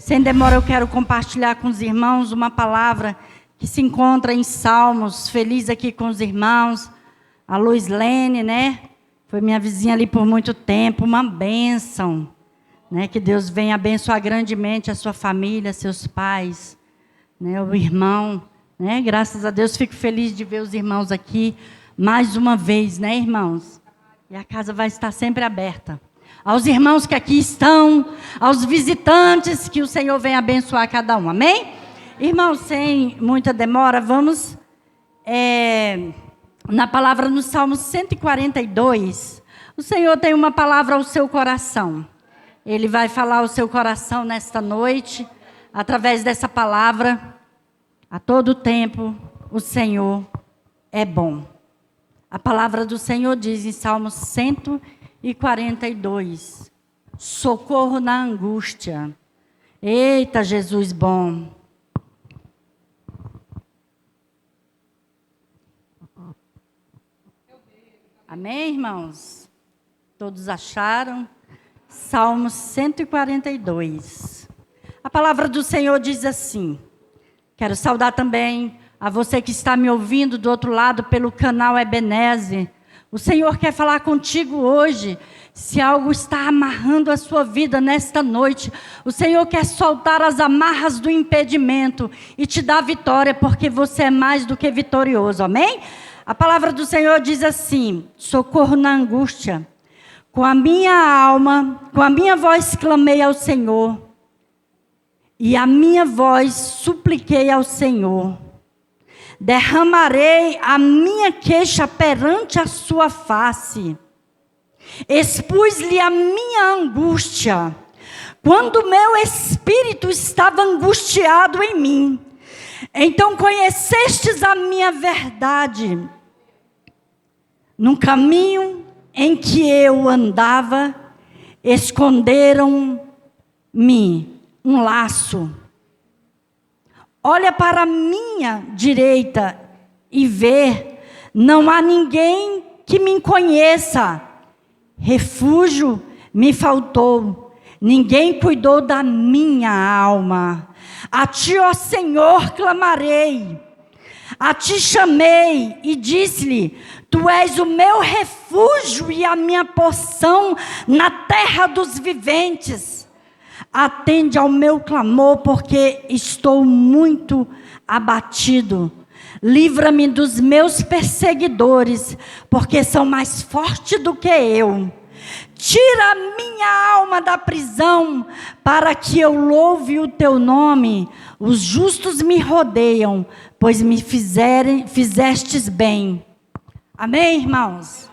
Sem demora eu quero compartilhar com os irmãos uma palavra que se encontra em Salmos. Feliz aqui com os irmãos. A Luiz Lene, né? Foi minha vizinha ali por muito tempo. Uma bênção, né? Que Deus venha abençoar grandemente a sua família, seus pais, né? O irmão, né? Graças a Deus fico feliz de ver os irmãos aqui mais uma vez, né, irmãos? E a casa vai estar sempre aberta. Aos irmãos que aqui estão, aos visitantes, que o Senhor venha abençoar cada um, amém? Irmãos, sem muita demora, vamos na palavra no Salmo 142. O Senhor tem uma palavra ao seu coração. Ele vai falar ao seu coração nesta noite, através dessa palavra. A todo tempo, o Senhor é bom. A palavra do Senhor diz em Salmo 142, socorro na angústia. Eita, Jesus bom. Amém, irmãos? Todos acharam? Salmo 142. A palavra do Senhor diz assim. Quero saudar também a você que está me ouvindo do outro lado pelo canal Ebenezer. O Senhor quer falar contigo hoje. Se algo está amarrando a sua vida nesta noite, o Senhor quer soltar as amarras do impedimento e te dar vitória, porque você é mais do que vitorioso, amém? A palavra do Senhor diz assim, socorro na angústia. Com a minha alma, com a minha voz clamei ao Senhor, e a minha voz supliquei ao Senhor. Derramarei a minha queixa perante a sua face. Expus-lhe a minha angústia, quando meu espírito estava angustiado em mim. Então conhecestes a minha verdade. No caminho em que eu andava, esconderam-me um laço. Olha para a minha direita e vê, não há ninguém que me conheça. Refúgio me faltou, ninguém cuidou da minha alma. A ti, ó Senhor, clamarei, a ti chamei e disse-lhe, tu és o meu refúgio e a minha porção na terra dos viventes. Atende ao meu clamor, porque estou muito abatido. Livra-me dos meus perseguidores, porque são mais fortes do que eu. Tira a minha alma da prisão, para que eu louve o teu nome. Os justos me rodeiam, pois me fizestes bem. Amém, irmãos?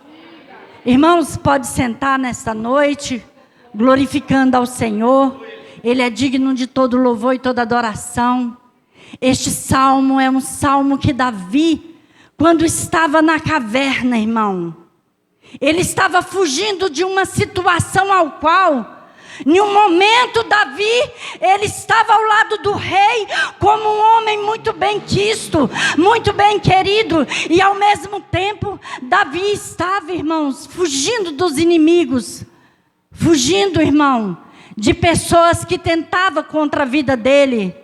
Irmãos, pode sentar nesta noite, glorificando ao Senhor. Ele é digno de todo louvor e toda adoração. Este salmo é um salmo que Davi, quando estava na caverna, irmão, ele estava fugindo de uma situação ao qual, em um momento, Davi, ele estava ao lado do rei, como um homem muito bem quisto, muito bem querido, e ao mesmo tempo, Davi estava, irmãos, fugindo dos inimigos, fugindo, irmão, de pessoas que tentavam contra a vida dele.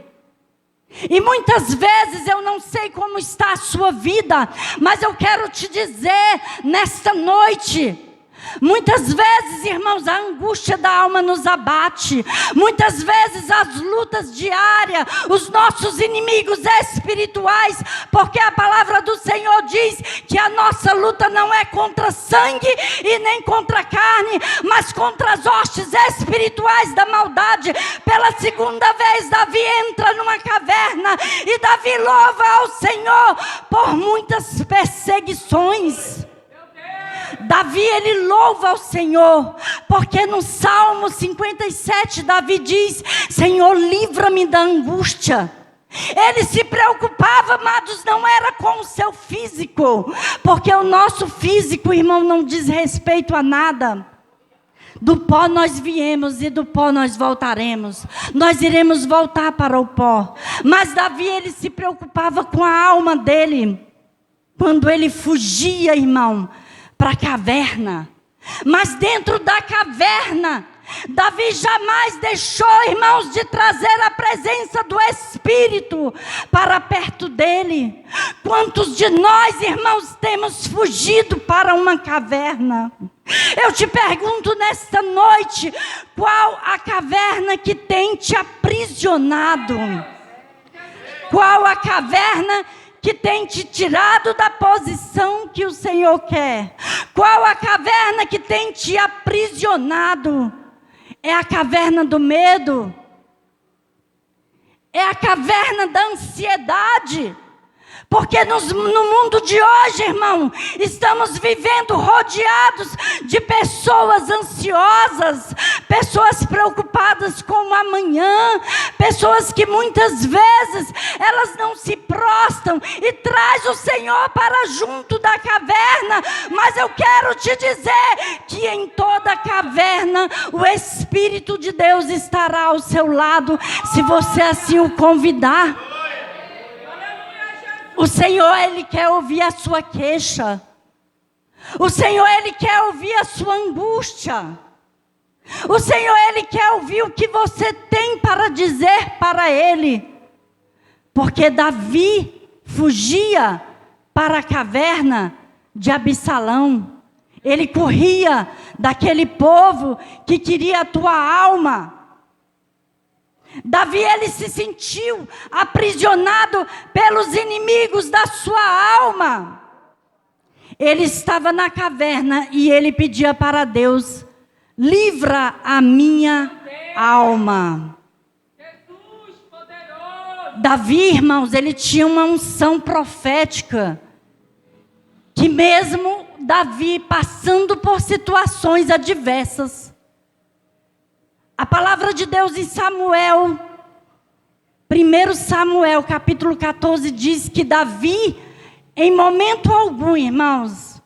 E muitas vezes eu não sei como está a sua vida, mas eu quero te dizer nesta noite, muitas vezes, irmãos, a angústia da alma nos abate. Muitas vezes as lutas diárias, os nossos inimigos espirituais, porque a palavra do Senhor diz que a nossa luta não é contra sangue e nem contra carne, mas contra as hostes espirituais da maldade. Pela segunda vez, Davi entra numa caverna e Davi louva ao Senhor por muitas perseguições. Davi, ele louva ao Senhor, porque no Salmo 57, Davi diz, Senhor, livra-me da angústia. Ele se preocupava, amados, não era com o seu físico, porque o nosso físico, irmão, não diz respeito a nada. Do pó nós viemos e do pó nós voltaremos. Nós iremos voltar para o pó. Mas Davi, ele se preocupava com a alma dele, quando ele fugia, irmão, para a caverna. Mas dentro da caverna, Davi jamais deixou, irmãos, de trazer a presença do Espírito para perto dele. Quantos de nós, irmãos, temos fugido para uma caverna? Eu te pergunto nesta noite, qual a caverna que tem te aprisionado? Qual a caverna que tem te tirado da posição que o Senhor quer? Qual a caverna que tem te aprisionado? É a caverna do medo? É a caverna da ansiedade? Porque no mundo de hoje, irmão, estamos vivendo rodeados de pessoas ansiosas, pessoas preocupadas com o amanhã, pessoas que muitas vezes elas não se prostam e traz o Senhor para junto da caverna. Mas eu quero te dizer que em toda caverna o Espírito de Deus estará ao seu lado, se você assim o convidar. O Senhor, Ele quer ouvir a sua queixa. O Senhor, Ele quer ouvir a sua angústia. O Senhor, Ele quer ouvir o que você tem para dizer para Ele. Porque Davi fugia para a caverna de Absalão. Ele corria daquele povo que queria a tua alma. Davi, ele se sentiu aprisionado pelos inimigos da sua alma. Ele estava na caverna e ele pedia para Deus: livra a minha alma. Davi, irmãos, ele tinha uma unção profética, que mesmo Davi passando por situações adversas, a palavra de Deus em Samuel, 1 Samuel capítulo 14, diz que Davi, em momento algum, irmãos,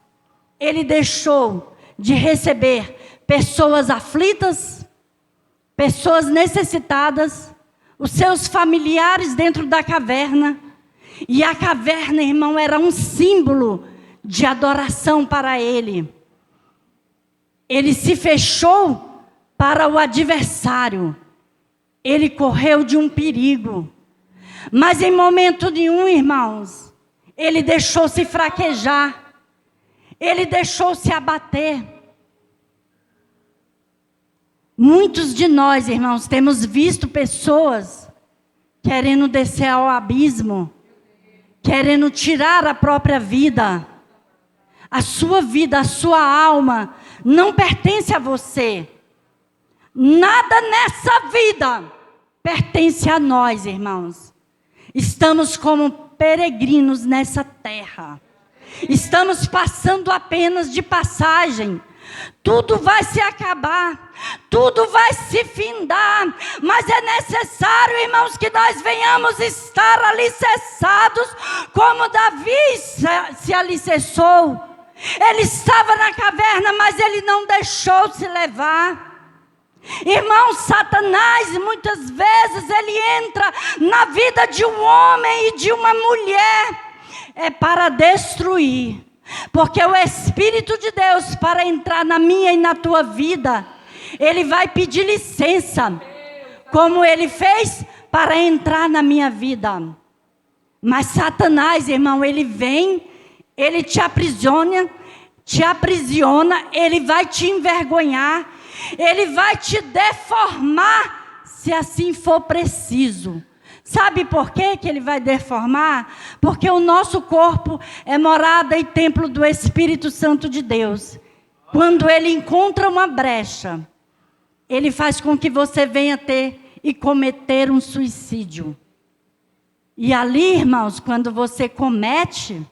ele deixou de receber pessoas aflitas, pessoas necessitadas, os seus familiares dentro da caverna. E a caverna, irmão, era um símbolo de adoração para ele. Ele se fechou para o adversário. Ele correu de um perigo. Mas em momento nenhum, irmãos, ele deixou-se fraquejar. Ele deixou-se abater. Muitos de nós, irmãos, temos visto pessoas querendo descer ao abismo, querendo tirar a própria vida. A sua vida, a sua alma não pertence a você. Nada nessa vida pertence a nós, irmãos. Estamos como peregrinos nessa terra. Estamos passando apenas de passagem. Tudo vai se acabar, tudo vai se findar, mas é necessário, irmãos, que nós venhamos estar alicerçados como Davi se alicerçou. Ele estava na caverna, mas ele não deixou se levar. Irmão, Satanás muitas vezes ele entra na vida de um homem e de uma mulher, é para destruir. Porque o Espírito de Deus, para entrar na minha e na tua vida, ele vai pedir licença, como ele fez para entrar na minha vida. Mas Satanás, irmão, ele vem, ele te aprisiona, ele vai te envergonhar, ele vai te deformar, se assim for preciso. Sabe por quê que ele vai deformar? Porque o nosso corpo é morada e templo do Espírito Santo de Deus. Quando ele encontra uma brecha, ele faz com que você venha ter e cometer um suicídio. E ali, irmãos, quando você comete,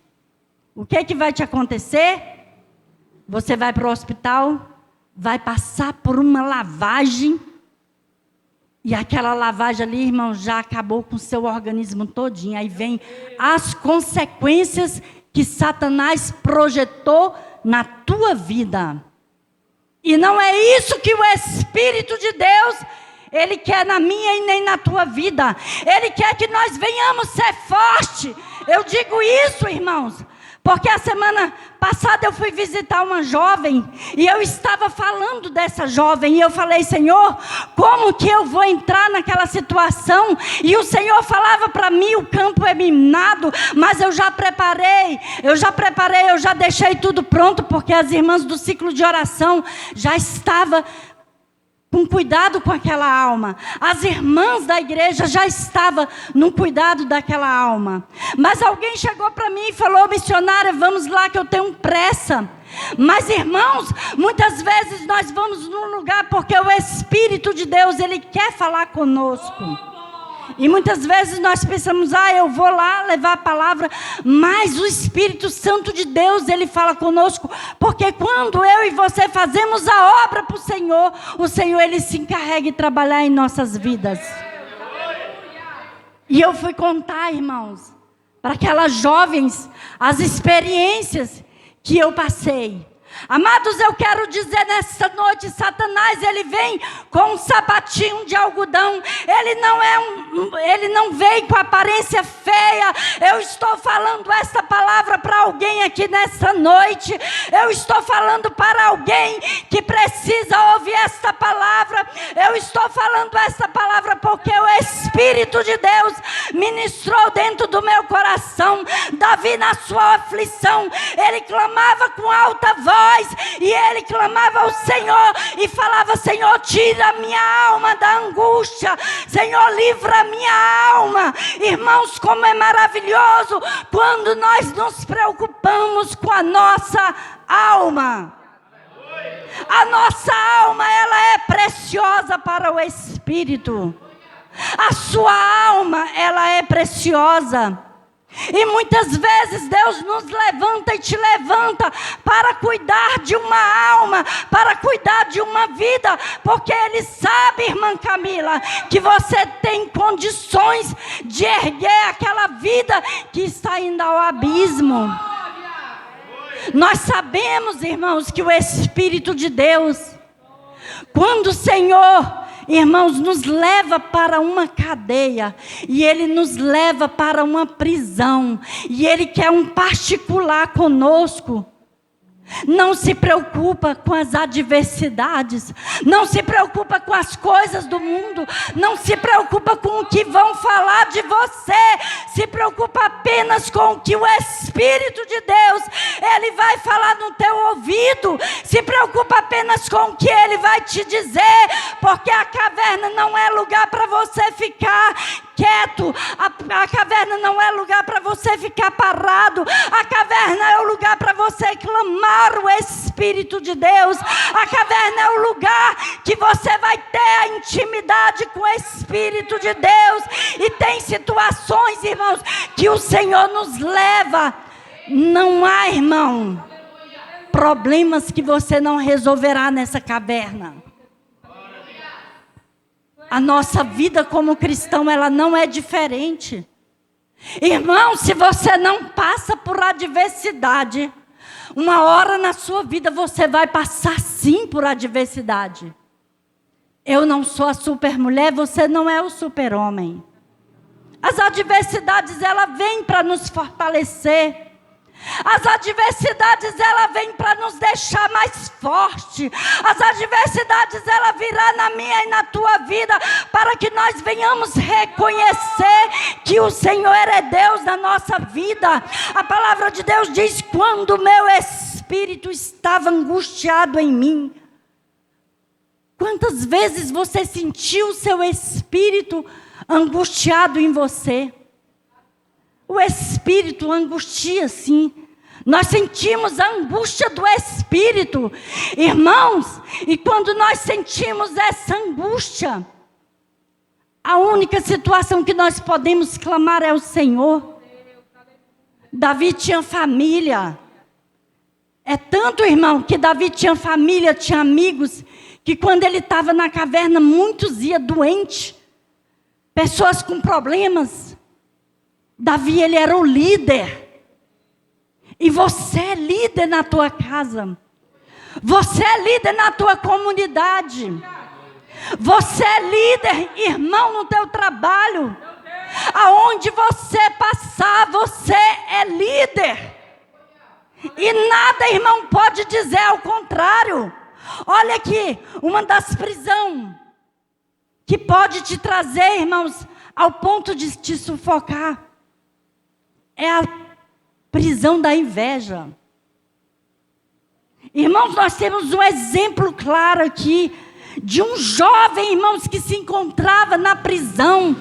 o que vai te acontecer? Você vai para o hospital, vai passar por uma lavagem, e aquela lavagem ali, irmão, já acabou com o seu organismo todinho. Aí vem as consequências que Satanás projetou na tua vida. E não é isso que o Espírito de Deus, ele quer na minha e nem na tua vida. Ele quer que nós venhamos ser fortes. Eu digo isso, irmãos, Porque a semana passada eu fui visitar uma jovem e eu estava falando dessa jovem e eu falei: Senhor, como que eu vou entrar naquela situação? E o Senhor falava para mim: o campo é minado, mas eu já preparei, eu já deixei tudo pronto, porque as irmãs do ciclo de oração já estavam com cuidado com aquela alma. As irmãs da igreja já estavam no cuidado daquela alma. Mas alguém chegou para mim e falou: missionária, vamos lá que eu tenho pressa. Mas irmãos, muitas vezes nós vamos num lugar porque o Espírito de Deus, Ele quer falar conosco. E muitas vezes nós pensamos: eu vou lá levar a palavra, mas o Espírito Santo de Deus, Ele fala conosco, porque quando eu e você fazemos a obra para o Senhor, Ele se encarrega de trabalhar em nossas vidas. E eu fui contar, irmãos, para aquelas jovens, as experiências que eu passei. Amados, eu quero dizer nessa noite, Satanás, ele vem com um sapatinho de algodão. Ele não vem com aparência feia. Eu estou falando essa palavra para alguém aqui nessa noite. Eu estou falando para alguém que precisa ouvir esta palavra. Eu estou falando essa palavra porque o Espírito de Deus ministrou dentro do meu coração. Davi, na sua aflição, ele clamava com alta voz. E ele clamava ao Senhor e falava: Senhor, tira a minha alma da angústia. Senhor, livra a minha alma. Irmãos, como é maravilhoso quando nós nos preocupamos com a nossa alma. A nossa alma, ela é preciosa para o Espírito. A sua alma, ela é preciosa. E muitas vezes Deus nos levanta e te levanta para cuidar de uma alma, para cuidar de uma vida, porque Ele sabe, irmã Camila, que você tem condições de erguer aquela vida que está indo ao abismo. Nós sabemos, irmãos, que o Espírito de Deus, quando o Senhor, irmãos, nos leva para uma cadeia, e Ele nos leva para uma prisão, e Ele quer um particular conosco. Não se preocupa com as adversidades, não se preocupa com as coisas do mundo, não se preocupa com o que vão falar de você, se preocupa apenas com o que o Espírito de Deus, Ele vai falar no teu ouvido. Se preocupa apenas com o que Ele vai te dizer, porque a caverna não é lugar para você ficar quieto, a caverna não é lugar para você ficar parado, a caverna é o lugar para você clamar o Espírito de Deus, a caverna é o lugar que você vai ter a intimidade com o Espírito de Deus. E tem situações, irmãos, que o Senhor nos leva, não há, irmão, problemas que você não resolverá nessa caverna. A nossa vida como cristão, ela não é diferente. Irmão, se você não passa por adversidade, uma hora na sua vida você vai passar sim por adversidade. Eu não sou a super mulher, você não é o super homem. As adversidades, ela vem para nos fortalecer. As adversidades, ela vem para nos deixar mais forte. As adversidades, ela virá na minha e na tua vida para que nós venhamos reconhecer que o Senhor é Deus na nossa vida. A palavra de Deus diz: quando o meu espírito estava angustiado em mim. Quantas vezes você sentiu o seu espírito angustiado em você? O Espírito angustia, sim. Nós sentimos a angústia do Espírito, irmãos. E quando nós sentimos essa angústia, a única situação que nós podemos clamar é o Senhor. Davi tinha família. É tanto, irmão, que Davi tinha família, tinha amigos, que quando ele estava na caverna, muitos iam doentes. Pessoas com problemas. Davi, ele era o líder. E você é líder na tua casa. Você é líder na tua comunidade. Você é líder, irmão, no teu trabalho. Aonde você passar, você é líder. E nada, irmão, pode dizer ao contrário. Olha aqui, uma das prisões que pode te trazer, irmãos, ao ponto de te sufocar, é a prisão da inveja. Irmãos, nós temos um exemplo claro aqui, de um jovem, irmãos, que se encontrava na prisão.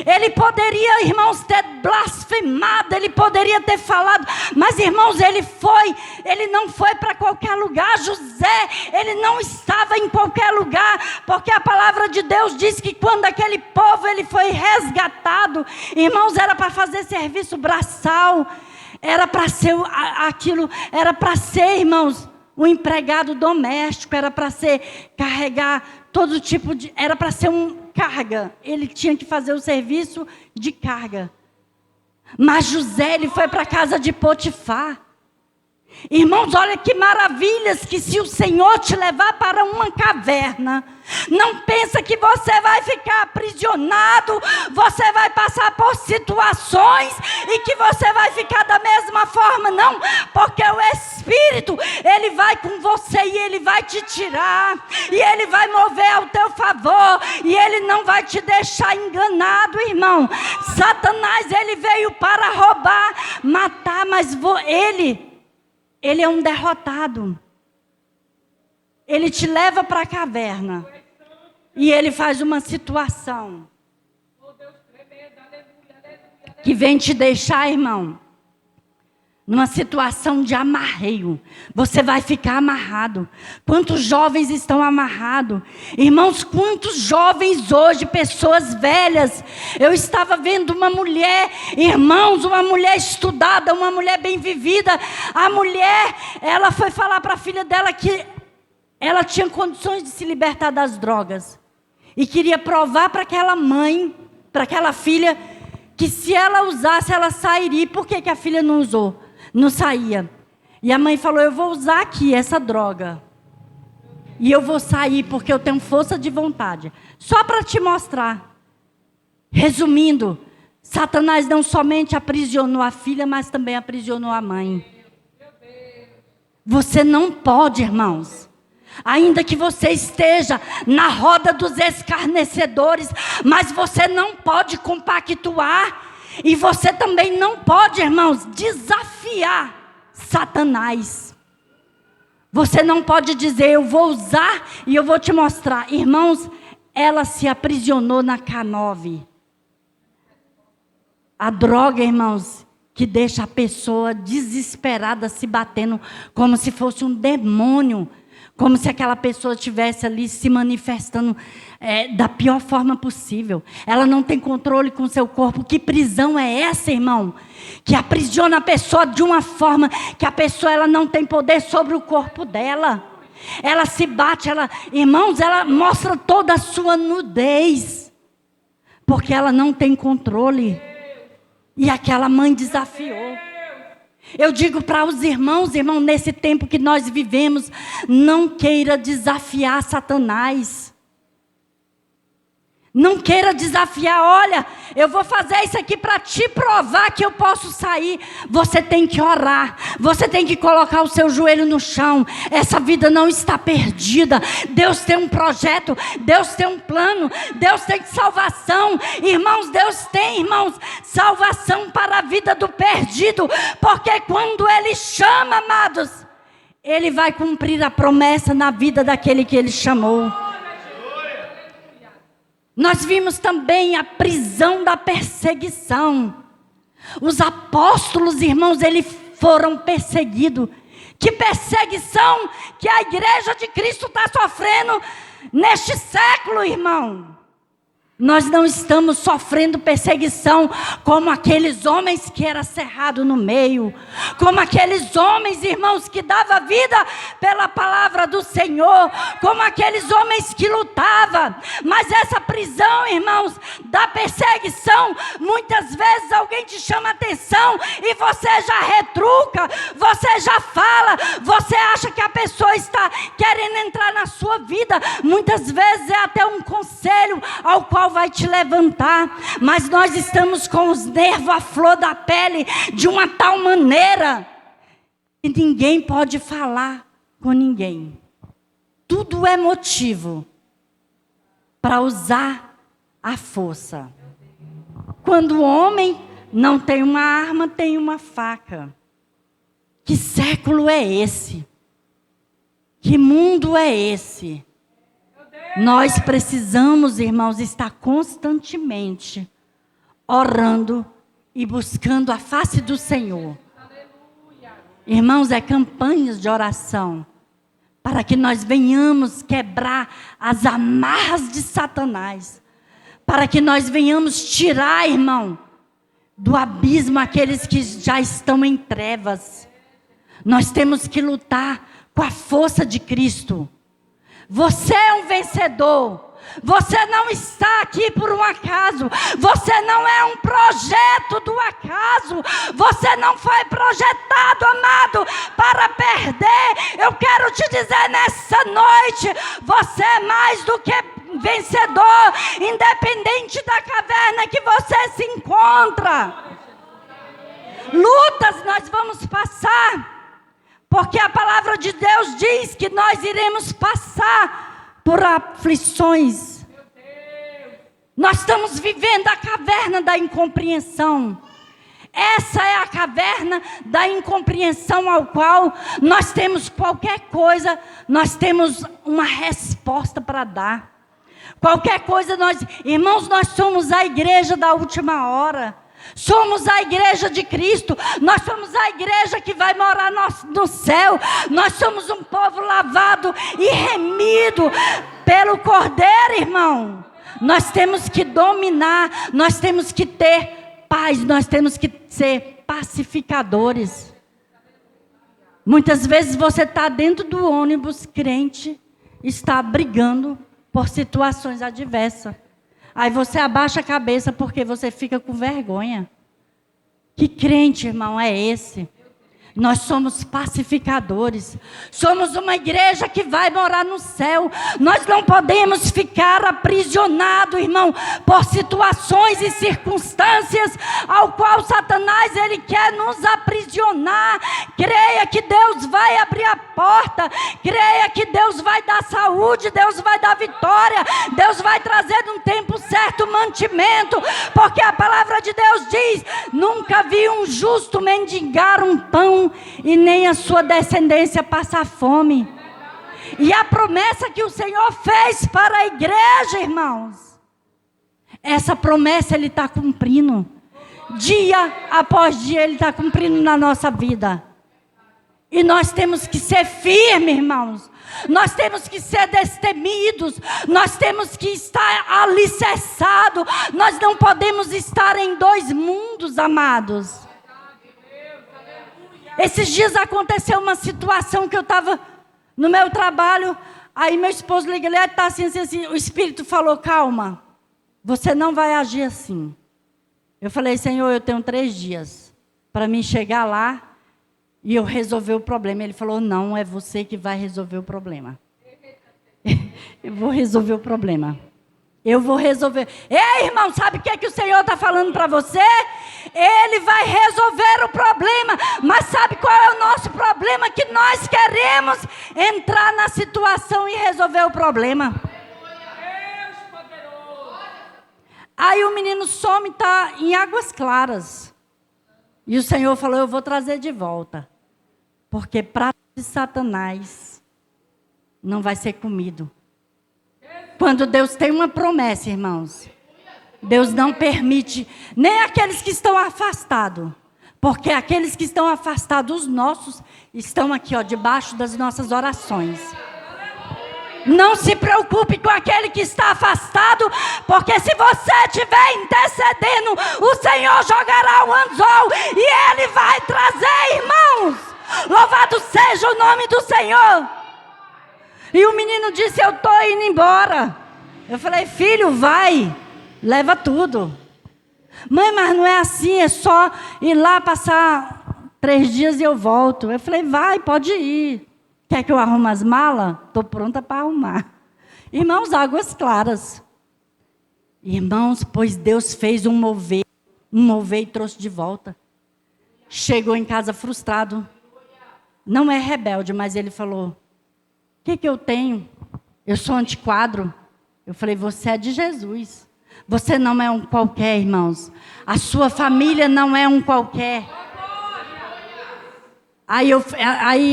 Ele poderia, irmãos, ter blasfemado, ele poderia ter falado, mas, irmãos, ele não foi para qualquer lugar. José, ele não estava em qualquer lugar, porque a palavra de Deus diz que quando aquele povo ele foi resgatado, irmãos, era para fazer serviço braçal, era para ser aquilo, era para ser, irmãos, um empregado doméstico, era para ser carregar todo tipo de, era para ser carga, ele tinha que fazer o serviço de carga. Mas José, ele foi para a casa de Potifar. Irmãos, olha que maravilhas, que se o Senhor te levar para uma caverna, não pensa que você vai ficar aprisionado, você vai passar por situações e que você vai ficar da mesma forma, não, porque o Espírito, ele vai com você e ele vai te tirar, e ele vai mover ao teu favor, e ele não vai te deixar enganado, irmão. Satanás, ele veio para roubar, matar, mas ele é um derrotado. Ele te leva para a caverna. E ele faz uma situação que vem te deixar, irmão, numa situação de amarreio. Você vai ficar amarrado. Quantos jovens estão amarrados? Irmãos, quantos jovens hoje, pessoas velhas. Eu estava vendo uma mulher, irmãos, uma mulher estudada, uma mulher bem vivida. A mulher, ela foi falar para a filha dela que ela tinha condições de se libertar das drogas. E queria provar para aquela mãe, para aquela filha, que se ela usasse, ela sairia. Por que a filha não usou? Não saía. E a mãe falou, eu vou usar aqui essa droga. E eu vou sair porque eu tenho força de vontade. Só para te mostrar. Resumindo, Satanás não somente aprisionou a filha, mas também aprisionou a mãe. Você não pode, irmãos. Ainda que você esteja na roda dos escarnecedores, mas você não pode compactuar. E você também não pode, irmãos, desafiar Satanás. Você não pode dizer, eu vou usar e eu vou te mostrar. Irmãos, ela se aprisionou na K9. A droga, irmãos, que deixa a pessoa desesperada, se batendo como se fosse um demônio. Como se aquela pessoa estivesse ali se manifestando da pior forma possível. Ela não tem controle com o seu corpo. Que prisão é essa, irmão? Que aprisiona a pessoa de uma forma que a pessoa ela não tem poder sobre o corpo dela. Ela se bate, irmãos, ela mostra toda a sua nudez. Porque ela não tem controle. E aquela mãe desafiou. Eu digo para os irmãos, nesse tempo que nós vivemos, não queira desafiar Satanás. Não queira desafiar, olha, eu vou fazer isso aqui para te provar que eu posso sair. Você tem que orar, você tem que colocar o seu joelho no chão. Essa vida não está perdida. Deus tem um projeto, Deus tem um plano, Deus tem salvação. Irmãos, Deus tem, irmãos, salvação para a vida do perdido. Porque quando Ele chama, amados, Ele vai cumprir a promessa na vida daquele que Ele chamou. Nós vimos também a prisão da perseguição. Os apóstolos, irmãos, eles foram perseguidos. Que perseguição que a igreja de Cristo está sofrendo neste século, irmão. Nós não estamos sofrendo perseguição como aqueles homens que eram cerrados no meio. Como aqueles homens, irmãos, que davam vida pela palavra do Senhor. Como aqueles homens que lutavam. Mas essa prisão, irmãos, da perseguição, muitas vezes alguém te chama a atenção e você já retruca, você já fala, você acha que a pessoa está querendo entrar na sua vida. Muitas vezes é até um conselho ao qual vai te levantar, mas nós estamos com os nervos à flor da pele de uma tal maneira E ninguém pode falar com ninguém. Tudo é motivo para usar a força. Quando o homem não tem uma arma, tem uma faca. Que século é esse? Que mundo é esse? Nós precisamos, irmãos, estar constantemente orando e buscando a face do Senhor. Irmãos, é campanhas de oração para que nós venhamos quebrar as amarras de Satanás, para que nós venhamos tirar, irmão, do abismo aqueles que já estão em trevas. Nós temos que lutar com a força de Cristo. Você é um vencedor. Você não está aqui por um acaso. Você não é um projeto do acaso. Você não foi projetado, amado, para perder. Eu quero te dizer nessa noite, você é mais do que vencedor, independente da caverna que você se encontra. Lutas nós vamos passar, porque a palavra de Deus diz que nós iremos passar por aflições. Nós estamos vivendo a caverna da incompreensão. Essa é a caverna da incompreensão ao qual nós temos qualquer coisa, nós temos uma resposta para dar. Qualquer coisa irmãos, nós somos a igreja da última hora. Somos a igreja de Cristo. Nós somos a igreja que vai morar no céu. Nós somos um povo lavado e remido pelo Cordeiro, irmão. Nós temos que dominar. Nós temos que ter paz. Nós temos que ser pacificadores. Muitas vezes você está dentro do ônibus crente, está brigando por situações adversas. Aí você abaixa a cabeça porque você fica com vergonha. Que crente, irmão, é esse? Nós somos pacificadores. Somos uma igreja que vai morar no céu. Nós não podemos ficar aprisionados, irmão, por situações e circunstâncias ao qual Satanás ele quer nos aprisionar. Creia que Deus vai abrir a porta. Creia que Deus vai dar saúde, Deus vai dar vitória. Deus vai trazer num tempo certo mantimento. Porque a palavra de Deus diz: nunca vi um justo mendigar um pão e nem a sua descendência passar fome. E a promessa que o Senhor fez para a igreja, irmãos, essa promessa Ele está cumprindo. Dia após dia Ele está cumprindo na nossa vida. E nós temos que ser firmes, irmãos. Nós temos que ser destemidos. Nós temos que estar alicerçados. Nós não podemos estar em dois mundos, amados. Esses dias aconteceu uma situação que eu estava no meu trabalho. Aí meu esposo liga, ele está assim, o Espírito falou: calma, você não vai agir assim. Eu falei: Senhor, eu tenho 3 dias para mim chegar lá e eu resolver o problema. Ele falou: não, é você que vai resolver o problema. Eu vou resolver o problema. Eu vou resolver. Ei, irmão, sabe o que o Senhor está falando para você? Ele vai resolver o problema. Mas sabe qual é o nosso problema? Que nós queremos entrar na situação e resolver o problema. Aí o menino some, está em Águas Claras. E o Senhor falou: eu vou trazer de volta. Porque prato de Satanás não vai ser comido. Quando Deus tem uma promessa, irmãos, Deus não permite nem aqueles que estão afastados. Porque aqueles que estão afastados, os nossos, estão aqui, ó, debaixo das nossas orações. Não se preocupe com aquele que está afastado, porque se você estiver intercedendo, o Senhor jogará o anzol e Ele vai trazer, irmãos. Louvado seja o nome do Senhor. E o menino disse: eu estou indo embora. Eu falei: filho, vai, leva tudo. Mãe, mas não é assim, é só ir lá passar 3 dias e eu volto. Eu falei: vai, pode ir. Quer que eu arrume as malas? Estou pronta para arrumar. Irmãos, Águas Claras. Irmãos, pois Deus fez um mover e trouxe de volta. Chegou em casa frustrado. não é rebelde, mas ele falou, o que eu tenho? Eu sou antiquadro. Eu falei, você é de Jesus. Você não é um qualquer, irmãos. A sua família não é um qualquer. Aí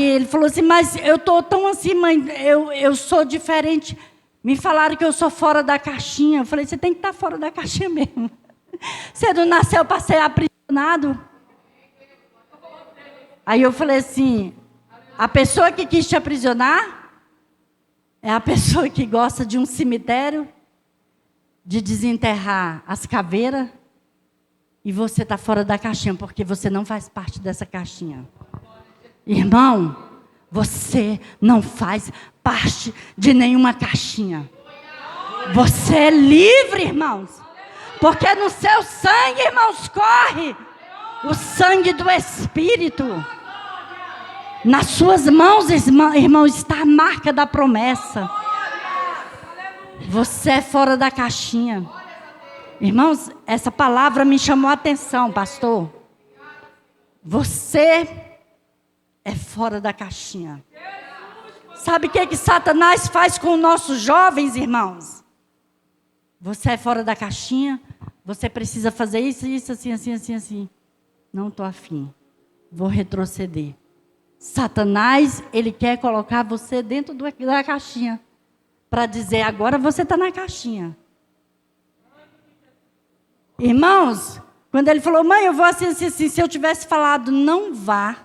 ele falou assim, mas eu estou tão assim, mãe, eu sou diferente. Me falaram que eu sou fora da caixinha. Eu falei, você tem que estar fora da caixinha mesmo. Você não nasceu para ser aprisionado? Aí eu falei assim, a pessoa que quis te aprisionar é a pessoa que gosta de um cemitério, de desenterrar as caveiras, e você está fora da caixinha, porque você não faz parte dessa caixinha. Irmão, você não faz parte de nenhuma caixinha. Você é livre, irmãos. Porque no seu sangue, irmãos, corre o sangue do Espírito. Nas suas mãos, irmão, está a marca da promessa. Você é fora da caixinha. Irmãos, essa palavra me chamou a atenção, pastor. Você é fora da caixinha. Sabe o que Satanás faz com nossos jovens, irmãos? Você é fora da caixinha, você precisa fazer isso, assim. Não estou afim, vou retroceder. Satanás, ele quer colocar você dentro da caixinha, para dizer, agora você está na caixinha. Irmãos, quando ele falou, mãe, eu vou assim, se eu tivesse falado, não vá.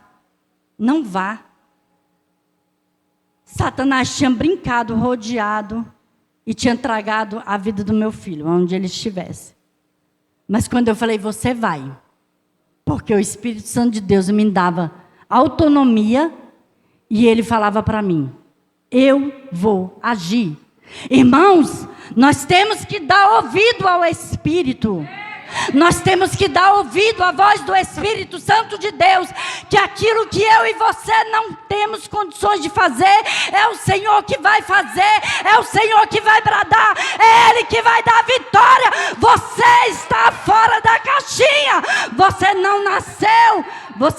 Satanás tinha brincado, rodeado e tinha tragado a vida do meu filho, onde ele estivesse. Mas quando eu falei, você vai, porque o Espírito Santo de Deus me dava autonomia e ele falava para mim, eu vou agir. Irmãos, nós temos que dar ouvido ao Espírito. Nós temos que dar ouvido à voz do Espírito Santo de Deus, que aquilo que eu e você não temos condições de fazer, é o Senhor que vai fazer, é o Senhor que vai bradar, é Ele que vai dar vitória. Você está fora da caixinha, você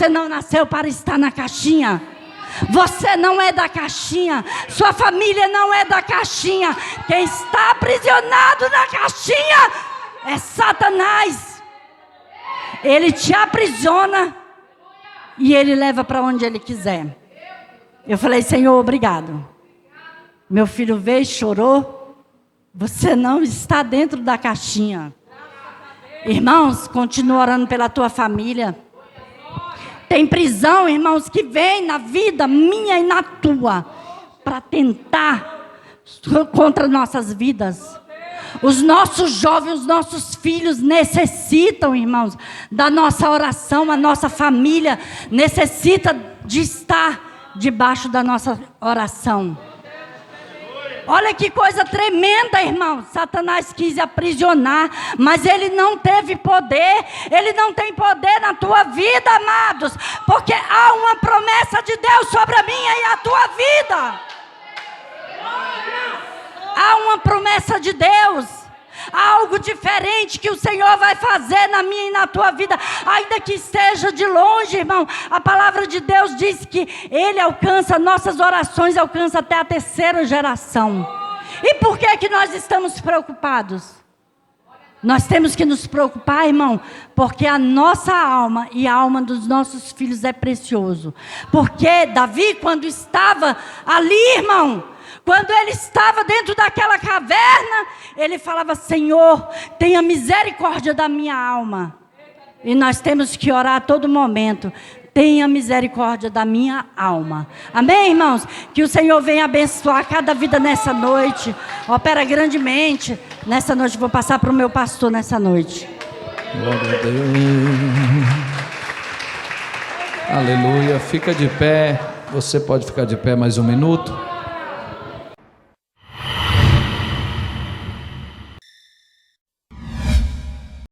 não nasceu para estar na caixinha. Você não é da caixinha, sua família não é da caixinha. Quem está aprisionado na caixinha é Satanás. Ele te aprisiona e ele leva para onde ele quiser. Eu falei, Senhor, obrigado. Meu filho veio e chorou. Você não está dentro da caixinha. Irmãos, continua orando pela tua família. Tem prisão, irmãos, que vem na vida minha e na tua para tentar contra nossas vidas. Os nossos jovens, os nossos filhos necessitam, irmãos, da nossa oração. A nossa família necessita de estar debaixo da nossa oração. Olha que coisa tremenda, irmão. Satanás quis aprisionar, mas ele não teve poder. Ele não tem poder na tua vida, amados, porque há uma promessa de Deus sobre a minha e a tua vida. Há uma promessa de Deus, há algo diferente que o Senhor vai fazer na minha e na tua vida, ainda que esteja de longe, irmão. A palavra de Deus diz que Ele alcança, nossas orações alcançam até a 3ª geração. E por que nós estamos preocupados? Nós temos que nos preocupar, irmão, porque a nossa alma e a alma dos nossos filhos é precioso. Porque Davi, quando estava ali, irmão, quando ele estava dentro daquela caverna, ele falava, Senhor, tenha misericórdia da minha alma. E nós temos que orar a todo momento, tenha misericórdia da minha alma. Amém, irmãos? Que o Senhor venha abençoar cada vida nessa noite. Opera grandemente. Nessa noite, vou passar para o meu pastor nessa noite. Glória a Deus. Aleluia. Fica de pé. Você pode ficar de pé mais um minuto.